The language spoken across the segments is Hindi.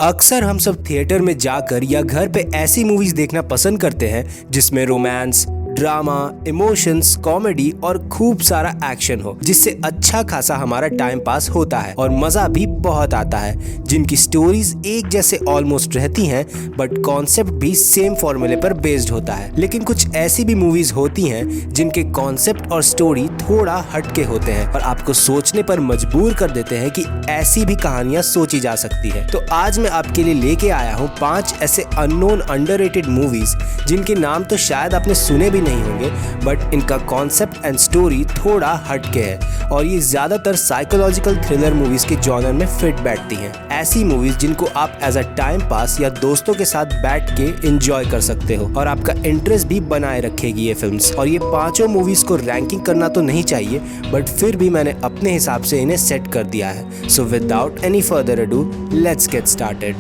अक्सर हम सब थिएटर में जाकर या घर पे ऐसी मूवीज देखना पसंद करते हैं जिसमें रोमांस, ड्रामा, इमोशंस, कॉमेडी और खूब सारा एक्शन हो, जिससे अच्छा खासा हमारा टाइम पास होता है और मजा भी बहुत आता है। जिनकी स्टोरीज एक जैसे ऑलमोस्ट रहती हैं बट कॉन्सेप्ट भी सेम फॉर्मूले पर बेस्ड होता है। लेकिन कुछ ऐसी भी मूवीज होती हैं जिनके कॉन्सेप्ट और स्टोरी थोड़ा हटके होते हैं और आपको सोचने पर मजबूर कर देते हैं कि ऐसी भी कहानियां सोची जा सकती है। तो आज मैं आपके लिए लेके आया हूँ 5 ऐसे अननोन अंडररेटेड मूवीज जिनके नाम तो शायद आपने सुने भी नहीं होंगे बट इनका कॉन्सेप्ट एंड स्टोरी थोड़ा हटके है और ये ज्यादातर साइकोलॉजिकल थ्रिलर मूवीज के जॉनर में फिट बैठती हैं। ऐसी मूवीज जिनको आप एज अ टाइम पास या दोस्तों के साथ बैठ के एंजॉय कर सकते हो और आपका इंटरेस्ट भी बनाए रखेगी ये फिल्म्स। और ये पांचों मूवीज को रैंकिंग करना तो नहीं चाहिए बट फिर भी मैंने अपने हिसाब से इन्हें सेट कर दिया है। So without any further ado let's get started.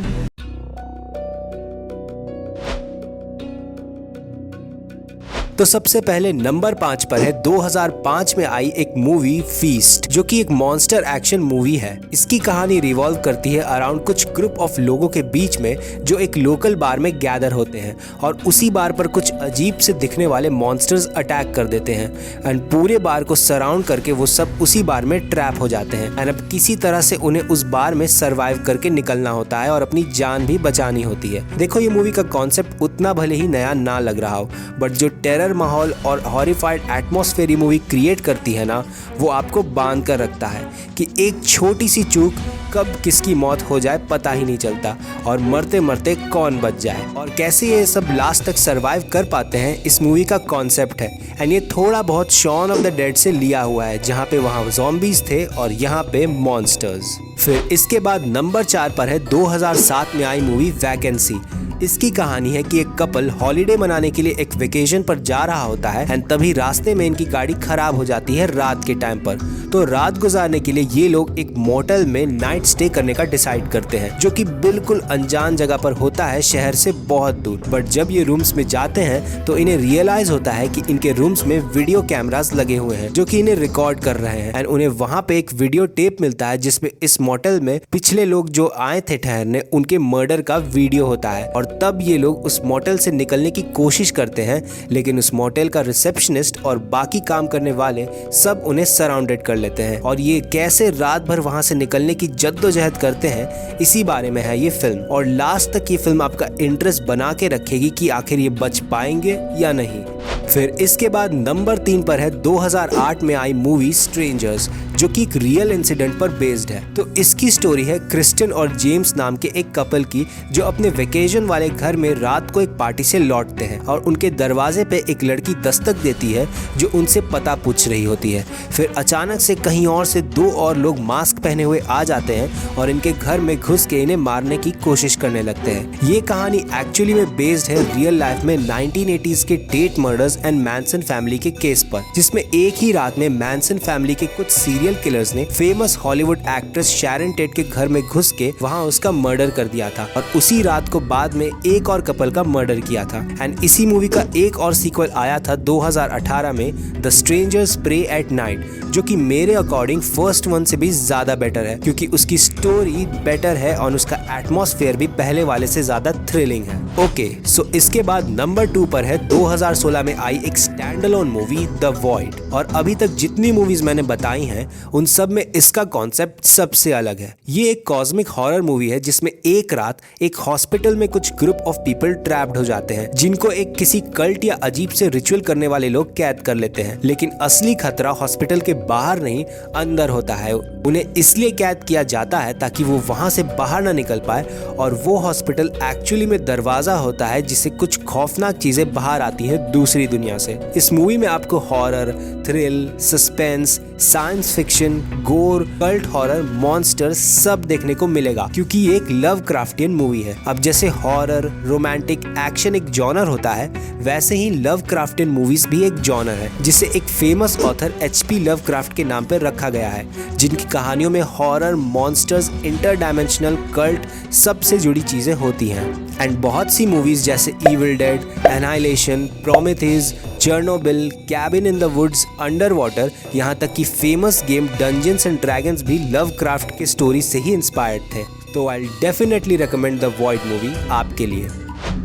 तो सबसे पहले नंबर 5 पर है 2005 में आई एक मूवी फीस्ट, जो कि एक मॉन्स्टर एक्शन मूवी है। इसकी कहानी रिवॉल्व करती है अराउंड कुछ ग्रुप ऑफ लोगों के बीच में जो एक लोकल बार में गैदर होते हैं और उसी बार पर कुछ अजीब से दिखने वाले मॉन्स्टर्स अटैक कर देते हैं एंड पूरे बार को सराउंड करके वो सब उसी बार में ट्रैप हो जाते हैं एंड अब किसी तरह से उन्हें उस बार में सर्वाइव करके निकलना होता है और अपनी जान भी बचानी होती है। देखो, ये मूवी का कॉन्सेप्ट उतना भले ही नया ना लग रहा हो बट जो टेरर माहौल और हॉरिफाइड एटमॉस्फेयर मूवी क्रिएट करती है ना, वो आपको बांध कर रखता है कि एक छोटी सी चूक कब किसकी मौत हो जाए पता ही नहीं चलता और मरते मरते कौन बच जाए और कैसे ये सब लास्ट तक सरवाइव कर पाते हैं। इस मूवी का कॉन्सेप्ट है एंड ये थोड़ा बहुत शॉन ऑफ द डेड से लिया हुआ है, जहाँ पे वहाँ ज़ॉम्बीज थे और यहाँ पे मॉन्स्टर्स। फिर इसके बाद नंबर 4 पर है 2007 में आई मूवी वैकेंसी। इसकी कहानी है कि एक कपल हॉलिडे मनाने के लिए एक वेकेशन पर जा रहा होता है एंड तभी रास्ते में इनकी गाड़ी खराब हो जाती है रात के टाइम पर। तो रात गुजारने के लिए ये लोग एक मोटेल में नाइट स्टे करने का डिसाइड करते हैं, जो कि बिल्कुल अनजान जगह पर होता है, शहर से बहुत दूर। बट जब ये रूम्स में जाते हैं तो इन्हें रियलाइज होता है कि इनके रूम्स में वीडियो कैमरास लगे हुए हैं जो कि इन्हें रिकॉर्ड कर रहे हैं एंड उन्हें वहाँ पे एक वीडियो टेप मिलता है जिसमें इस मोटेल में पिछले लोग जो आए थे ठहरने उनके मर्डर का वीडियो होता है। और तब ये लोग उस मोटेल से निकलने की कोशिश करते हैं लेकिन उस मोटेल का रिसेप्शनिस्ट और बाकी काम करने वाले सब उन्हें सराउंडेड कर लेते हैं और ये कैसे रात भर वहां से निकलने की जद्दोजहद करते हैं, इसी बारे में है ये फिल्म। और लास्ट तक ये फिल्म आपका इंटरेस्ट बना के रखेगी कि आखिर ये बच पाएंगे या नहीं। फिर इसके बाद नंबर 3 पर है 2008 में आई मूवी स्ट्रेंजर्स, जो कि एक रियल इंसिडेंट पर बेस्ड है। तो इसकी स्टोरी है क्रिस्टियन और जेम्स नाम के एक कपल की, जो अपने वेकेशन वाले घर में रात को एक पार्टी से लौटते हैं और उनके दरवाजे पे एक लड़की दस्तक देती है जो उनसे पता पूछ रही होती है। फिर अचानक से कहीं और से 2 और लोग मास्क पहने हुए आ जाते हैं और इनके घर में घुस के इन्हें मारने की कोशिश करने लगते हैं। ये कहानी एक्चुअली में बेस्ड है रियल लाइफ में 1980s के Tate murders and Manson family के केस पर, जिसमें एक ही रात में मैनसन फैमिली के कुछ सीरियल किलर्स ने famous Hollywood actress Sharon TET के घर में घुस के वहां उसका मर्डर कर दिया था और उसी रात को बाद में एक और कपल का मर्डर किया था। एंड इसी मूवी का एक और सीक्वल आया था 2018 में, The Strangers Prey at Night, जो कि मेरे अकॉर्डिंग फर्स्ट वन से भी ज्यादा बेटर है क्योंकि उसकी स्टोरी बेटर है और उसका एटमॉस्फेयर भी पहले वाले से ज्यादा थ्रिलिंग है। ओके, सो इसके बाद नंबर 2 पर है 2016 में आई एक stand alone movie the void. और अभी तक जितनी मूवीज मैंने बताई हैं उन सब में इसका कॉन्सेप्ट सबसे अलग है। ये एक कॉस्मिक हॉरर मूवी है जिसमें एक रात एक हॉस्पिटल में कुछ ग्रुप ऑफ पीपल ट्रैप्ड हो जाते हैं जिनको एक किसी कल्ट या अजीब से रिचुअल करने वाले लोग कैद कर लेते हैं। लेकिन असली खतरा हॉस्पिटल के बाहर नहीं अंदर होता है। उन्हें इसलिए कैद किया जाता है ताकि वो वहां से बाहर ना निकल पाए और वो हॉस्पिटल एक्चुअली में दरवाजा होता है जिससे कुछ खौफनाक चीजें बाहर आती है दूसरी दुनिया से। इस मूवी में आपको horror, thrill, suspense, science fiction, गोर, कल्ट हॉरर, मॉन्स्टर सब देखने को मिलेगा क्योंकि ये एक लव क्राफ्टियन मूवी है। अब जैसे हॉरर, रोमांटिक, एक्शन एक जॉनर होता है, वैसे ही लव क्राफ्टियन मूवीज भी एक जॉनर है जिसे एक फेमस ऑथर HP लवक्राफ्ट के नाम पर रखा गया है, जिनकी कहानियों में हॉरर, मॉन्स्टर्स, इंटरडायमेंशनल, कल्ट सबसे जुड़ी चीजें होती हैं। एंड बहुत सी मूवीज जैसे evil dead, annihilation, Prometheus, Chernobyl, cabin in the woods, under water, यहाँ तक कि famous game dungeons and dragons भी लवक्राफ्ट के स्टोरी से ही इंस्पायर्ड थे। तो I definitely recommend the void movie आपके लिए।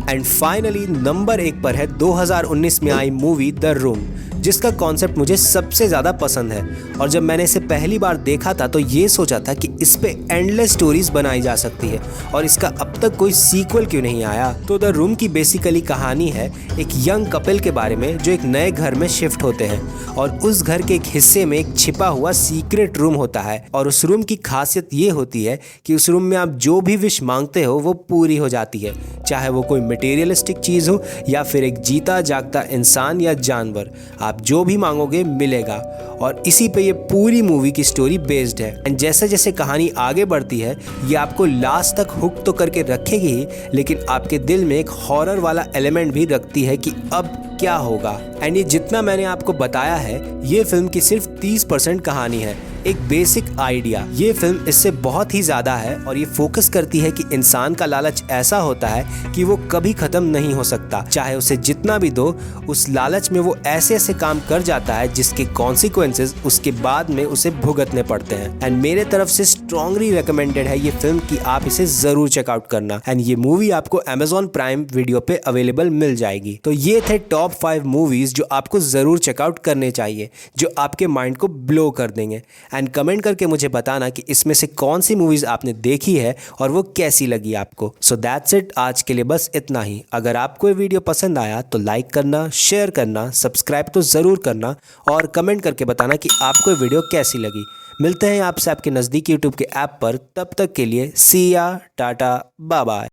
एंड फाइनली नंबर 1 पर है 2019 में आई मूवी द रूम, जिसका कॉन्सेप्ट मुझे सबसे ज़्यादा पसंद है। और जब मैंने इसे पहली बार देखा था तो ये सोचा था कि इस पे एंडलेस स्टोरीज बनाई जा सकती है और इसका अब तक कोई सीक्वल क्यों नहीं आया। तो द रूम की बेसिकली कहानी है एक यंग कपल के बारे में जो एक नए घर में शिफ्ट होते हैं और उस घर के एक हिस्से में एक छिपा हुआ सीक्रेट रूम होता है। और उस रूम की खासियत ये होती है कि उस रूम में आप जो भी विश मांगते हो वो पूरी हो जाती है, चाहे वो कोई मटेरियलिस्टिक चीज़ हो या फिर एक जीता जागता इंसान या जानवर। आप जो भी मांगोगे मिलेगा। और इसी पे ये पूरी मूवी की स्टोरी बेस्ड है। एंड जैसे जैसे कहानी आगे बढ़ती है ये आपको लास्ट तक हुक तो करके रखेगी ही, लेकिन आपके दिल में एक हॉरर वाला एलिमेंट भी रखती है कि अब क्या होगा। एंड ये जितना मैंने आपको बताया है ये फिल्म की सिर्फ 30% कहानी है, एक बेसिक आइडिया। ये फिल्म इससे बहुत ही ज़्यादा है और ये फोकस करती है कि इंसान का लालच ऐसा होता है कि वो कभी ख़त्म नहीं हो सकता, चाहे उसे जितना भी दो। उस लालच में वो ऐसे ऐसे काम कर जाता है जिसके कॉन्सिक्वेंसेस उसके बाद में उसे भुगतने पड़ते हैं। एंड मेरे तरफ से स्ट्रांगली रिकमेंडेड है ये फिल्म कि आप इसे ज़रूर चेकआउट करना। एंड ये मूवी आपको Amazon प्राइम वीडियो पे अवेलेबल मिल जाएगी। तो ये थे टॉप 5 मूवीज़ जो आपको ज़रूर चेकआउट करने चाहिए, जो आपके माइंड को ब्लो कर देंगे। एंड कमेंट करके मुझे बताना कि इसमें से कौन सी मूवीज़ आपने देखी है और वो कैसी लगी आपको। सो दैट्स इट, आज के लिए बस इतना ही। अगर आपको ये वीडियो पसंद आया तो लाइक करना, शेयर करना, सब्सक्राइब तो ज़रूर करना और कमेंट करके बताना कि आपको ये वीडियो कैसी लगी। मिलते हैं आपसे आपके नज़दीकी यूट्यूब के ऐप पर, तब तक के लिए सी या टाटा बाय बाय।